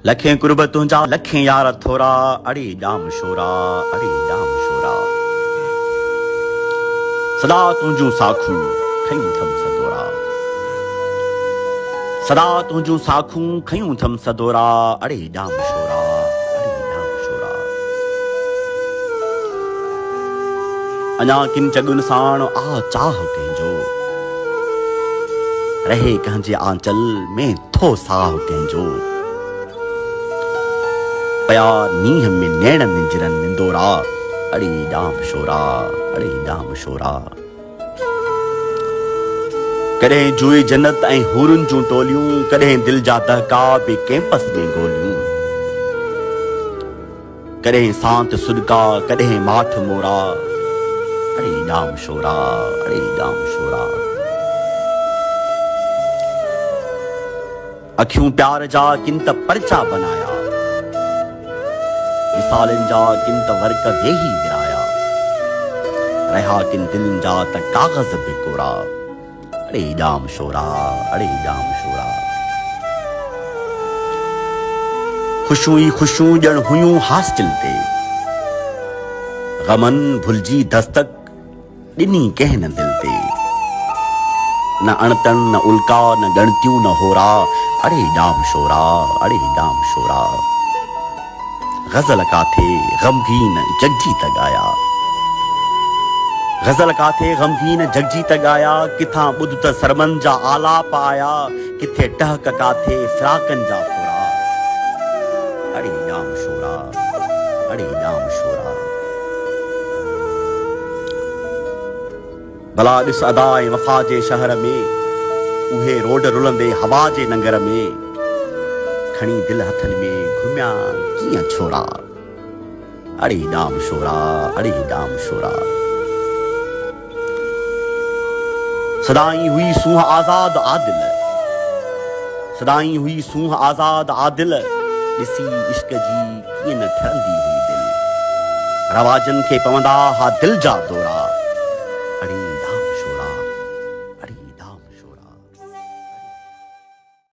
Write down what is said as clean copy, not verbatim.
लखें कुर्ब तुंहिंजा लखें यार थोरा अड़े जाम शोरा अड़े जाम शोरा सदा तुंहिंजूं साखूं खयूं थम सदोरा सदा तुंहिंजूं साखूं खयूं थम सदोरा अड़े जाम शोरा अड़े जाम शोरा अञा किन चगुन साण आ चाह कंहिंजो रहे कंहिंजे आंचल में थो साह कंहिंजो पया नीह में नैण निंजरन निंदोरा अड़े जाम शोरा अड़े जाम शोरा कॾहिं जुए जन्नत ऐं हूरुनि जूं टोलियूं कॾहिं दिल जा दहका बि कैंपस में गोलियूं कॾहिं सांत सुडका कॾहिं माठ मोरा अड़े जाम शोरा अड़े जाम शोरा अखियूं प्यार जा किन त परचा बनाया मिसालनि जा किन त वर्क वेही विराया रहा किन दिलनि जा त कागज़ बि कोरा अड़े जाम शोरा अड़े जाम शोरा ख़ुशियूं ई ख़ुशियूं ॼण हुयूं हास्टिल ते ग़मन भुलिजी दस्तक ॾिनी कंहिं न दिल ते न अणतन न उल्का न गणतियूं न होरा अड़े जाम शोरा अड़े जाम शोरा गज़ल काथे गमगीन जगजी त गाया गज़ल काथे गमगीन जगजी त गाया किथां ॿुध त सरमन जा आलाप आया किथे टहक काथे फिराकनि जा फुरा अड़े जाम शोरा अड़े जाम शोरा भला ॾिस अदा ऐं वफ़ा जे शहर में उहे रोड रुलंदे हवा जे नंगर में खणी दिल हथनि में घुमिया कीअं छोरा अड़े जाम शोरा अड़े जाम शोरा सदाई हुई सूंह आज़ाद आदिल सदाई हुई सूंह आज़ाद आदिल ॾिसी इश्क जी कीअं न ठरंदी हुई दिल रवाजनि खे पवंदा हा दिल जा दौरा